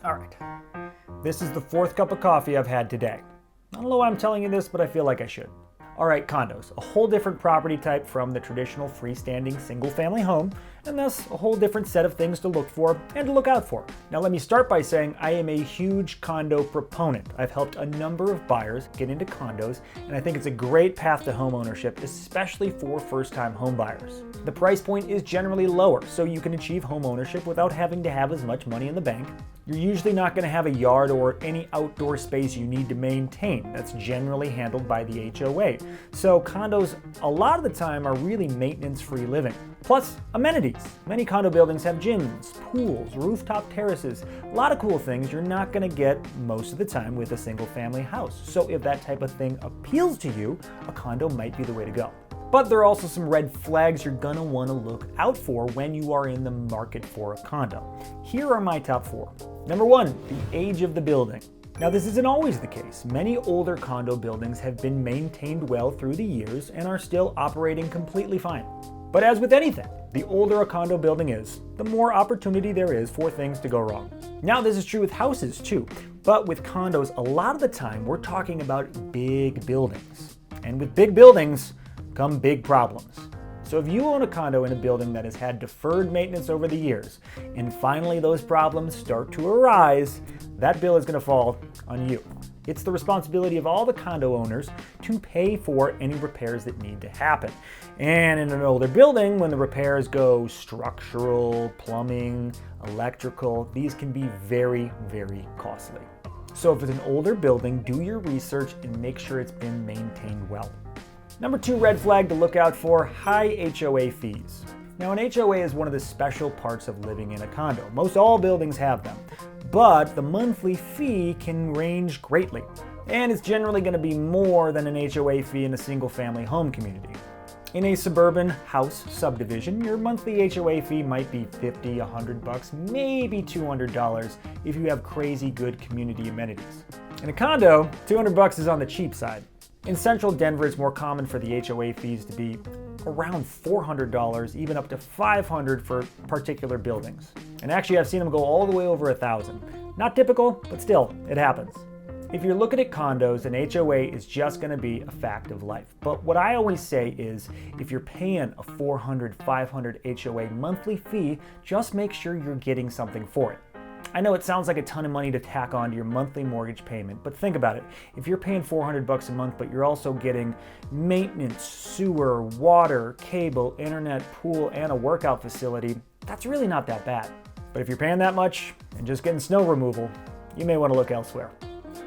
All right, this is the fourth cup of coffee I've had today. I don't know why I'm telling you this, but I feel like I should. All right, condos, a whole different property type from the traditional freestanding single-family home, and thus a whole different set of things to look for and to look out for. Now let me start by saying I am a huge condo proponent. I've helped a number of buyers get into condos, and I think it's a great path to home ownership, especially for first-time home buyers. The price point is generally lower, so you can achieve home ownership without having to have as much money in the bank. You're usually not going to have a yard or any outdoor space you need to maintain. That's generally handled by the HOA. So condos, a lot of the time, are really maintenance-free living. Plus, amenities. Many condo buildings have gyms, pools, rooftop terraces, a lot of cool things you're not going to get most of the time with a single-family house. So if that type of thing appeals to you, a condo might be the way to go. But there are also some red flags you're gonna wanna look out for when you are in the market for a condo. Here are my top 4. Number 1, the age of the building. Now this isn't always the case. Many older condo buildings have been maintained well through the years and are still operating completely fine. But as with anything, the older a condo building is, the more opportunity there is for things to go wrong. Now this is true with houses too, but with condos, a lot of the time we're talking about big buildings. And with big buildings, come big problems. So if you own a condo in a building that has had deferred maintenance over the years, and finally those problems start to arise, that bill is going to fall on you. It's the responsibility of all the condo owners to pay for any repairs that need to happen. And in an older building, when the repairs go structural, plumbing, electrical, these can be very, very costly. So if it's an older building, do your research and make sure it's been maintained well. Number 2 red flag to look out for, high HOA fees. Now an HOA is one of the special parts of living in a condo. Most all buildings have them, but the monthly fee can range greatly. And it's generally going to be more than an HOA fee in a single family home community. In a suburban house subdivision, your monthly HOA fee might be $50, $100, maybe $200 if you have crazy good community amenities. In a condo, $200 is on the cheap side. In central Denver, it's more common for the HOA fees to be around $400, even up to $500 for particular buildings. And actually, I've seen them go all the way over $1,000. Not typical, but still, it happens. If you're looking at condos, an HOA is just going to be a fact of life. But what I always say is, if you're paying a $400, $500 HOA monthly fee, just make sure you're getting something for it. I know it sounds like a ton of money to tack on to your monthly mortgage payment, but think about it. If you're paying $400 a month, but you're also getting maintenance, sewer, water, cable, internet, pool, and a workout facility, that's really not that bad. But if you're paying that much and just getting snow removal, you may want to look elsewhere.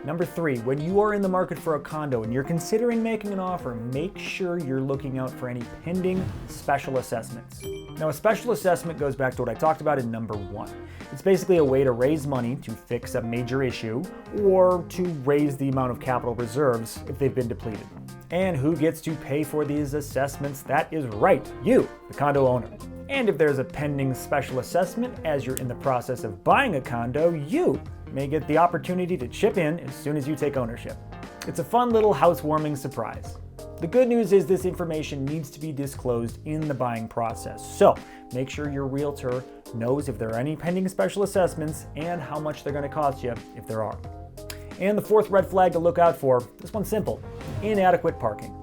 Number 3, when you are in the market for a condo and you're considering making an offer, make sure you're looking out for any pending special assessments. Now, a special assessment goes back to what I talked about in number 1. It's basically a way to raise money to fix a major issue or to raise the amount of capital reserves if they've been depleted. And who gets to pay for these assessments? That is right, you, the condo owner. And if there's a pending special assessment as you're in the process of buying a condo, you may get the opportunity to chip in as soon as you take ownership. It's a fun little housewarming surprise. The good news is this information needs to be disclosed in the buying process. So make sure your realtor knows if there are any pending special assessments and how much they're going to cost you if there are. And the 4th red flag to look out for, this one's simple, inadequate parking.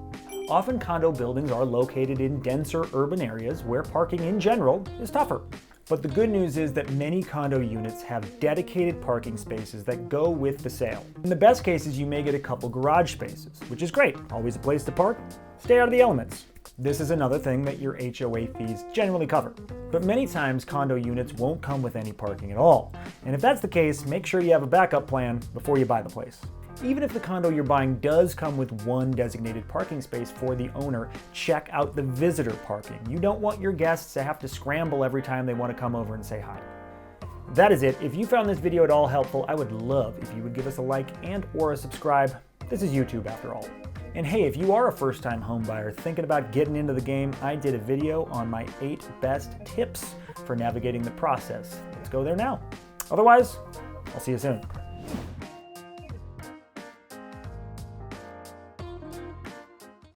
Often condo buildings are located in denser urban areas where parking in general is tougher. But the good news is that many condo units have dedicated parking spaces that go with the sale. In the best cases, you may get a couple garage spaces, which is great. Always a place to park. Stay out of the elements. This is another thing that your HOA fees generally cover. But many times condo units won't come with any parking at all. And if that's the case, make sure you have a backup plan before you buy the place. Even if the condo you're buying does come with one designated parking space for the owner, check out the visitor parking. You don't want your guests to have to scramble every time they want to come over and say hi. That is it. If you found this video at all helpful, I would love if you would give us a like and or a subscribe. This is YouTube after all. And hey, if you are a first-time home buyer thinking about getting into the game, I did a video on my 8 best tips for navigating the process. Let's go there now. Otherwise, I'll see you soon.